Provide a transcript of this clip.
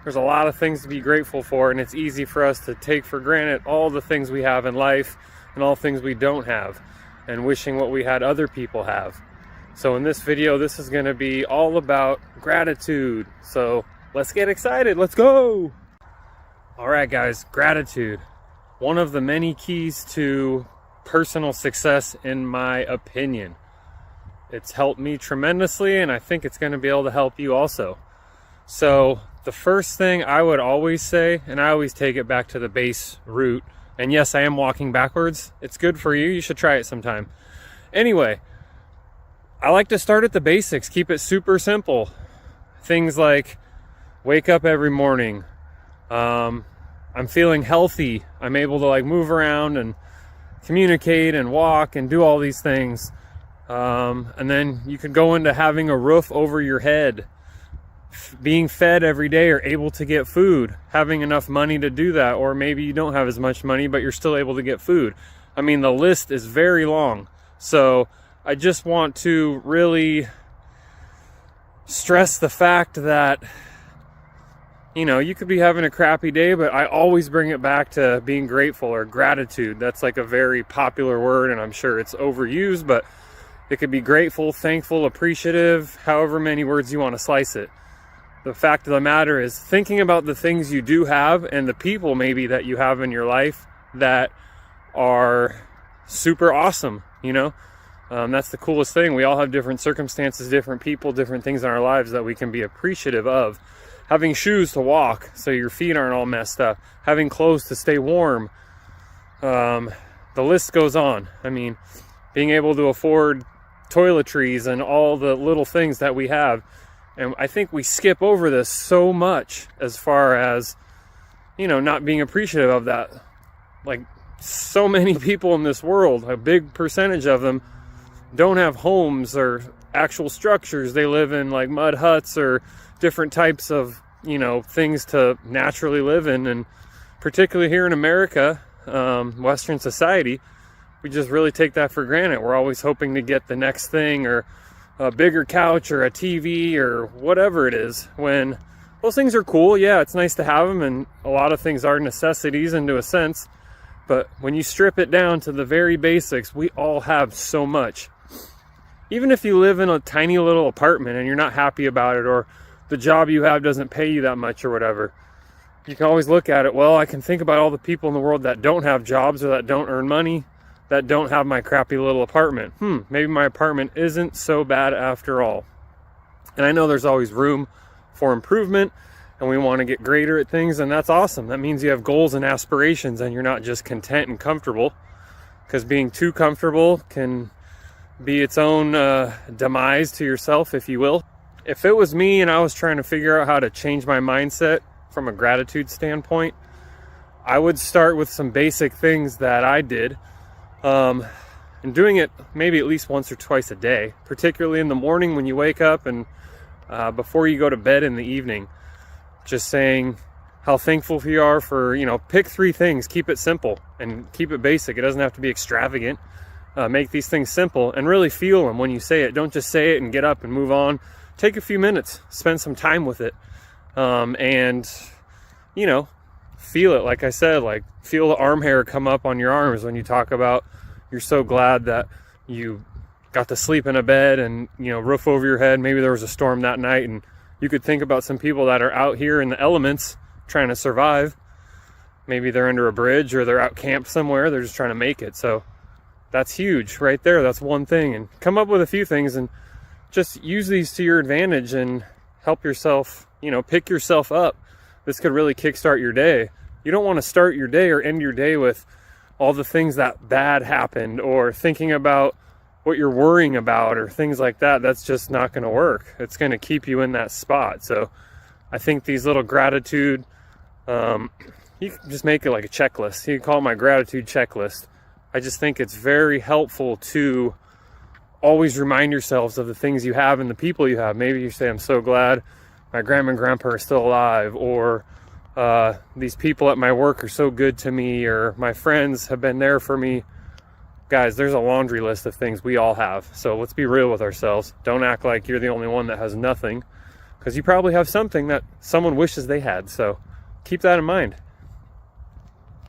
There's a lot of things to be grateful for, and it's easy for us to take for granted all the things we have in life and all things we don't have, and wishing what we had other people have. So in this video, this is going to be all about gratitude. So let's get excited. Let's go. All right, guys, gratitude. One of the many keys to personal success, in my opinion. It's helped me tremendously, and I think it's going to be able to help you also. So the first thing I would always say, and I always take it back to the base root, and yes, I am walking backwards. It's good for you. You should try it sometime. Anyway, I like to start at the basics, keep it super simple. Things like wake up every morning. I'm feeling healthy. I'm able to move around and communicate and walk and do all these things. And then you could go into having a roof over your head, being fed every day or able to get food, having enough money to do that, or maybe you don't have as much money but you're still able to get food. I mean, the list is very long. So I just want to really stress the fact that, you could be having a crappy day, but I always bring it back to being grateful or gratitude. That's a very popular word, and I'm sure it's overused, but it could be grateful, thankful, appreciative, however many words you want to slice it. The fact of the matter is thinking about the things you do have and the people maybe that you have in your life that are super awesome, That's the coolest thing. We all have different circumstances, different people, different things in our lives that we can be appreciative of. Having shoes to walk so your feet aren't all messed up. Having clothes to stay warm. The list goes on. I mean, being able to afford toiletries and all the little things that we have. And I think we skip over this so much as far as, not being appreciative of that. So many people in this world, a big percentage of them, don't have homes or actual structures. They live in mud huts or different types of, things to naturally live in. And particularly here in America, Western society, we just really take that for granted. We're always hoping to get the next thing, or a bigger couch or a TV or whatever it is, when those things are cool. Yeah, it's nice to have them, and a lot of things are necessities into a sense. But when you strip it down to the very basics, we all have so much. Even if you live in a tiny little apartment and you're not happy about it, or the job you have doesn't pay you that much or whatever, you can always look at it, well, I can think about all the people in the world that don't have jobs or that don't earn money, that don't have my crappy little apartment. Maybe my apartment isn't so bad after all. And I know there's always room for improvement, and we want to get greater at things, and that's awesome. That means you have goals and aspirations, and you're not just content and comfortable, because being too comfortable can be its own demise to yourself, if you will. If it was me and I was trying to figure out how to change my mindset from a gratitude standpoint, I would start with some basic things that I did, and doing it maybe at least once or twice a day, particularly in the morning when you wake up, and before you go to bed in the evening. Just saying how thankful you are for, pick 3 things, keep it simple and keep it basic. It doesn't have to be extravagant. Make these things simple and really feel them when you say it. Don't just say it and get up and move on. Take a few minutes, spend some time with it, and feel it. Like I said, feel the arm hair come up on your arms when you talk about you're so glad that you got to sleep in a bed and, roof over your head. Maybe there was a storm that night, and you could think about some people that are out here in the elements trying to survive. Maybe they're under a bridge or they're out camped somewhere. They're just trying to make it. So that's huge right there. That's one thing. And come up with a few things and just use these to your advantage and help yourself, pick yourself up. This could really kickstart your day. You don't want to start your day or end your day with all the things that bad happened, or thinking about what you're worrying about or things like that. That's just not going to work. It's going to keep you in that spot. So I think these little gratitude, you can just make it like a checklist. You can call it my gratitude checklist. I just think it's very helpful to always remind yourselves of the things you have and the people you have. Maybe you say, I'm so glad my grandma and grandpa are still alive, or these people at my work are so good to me, or my friends have been there for me. Guys, there's a laundry list of things we all have. So let's be real with ourselves. Don't act like you're the only one that has nothing, because you probably have something that someone wishes they had. So keep that in mind.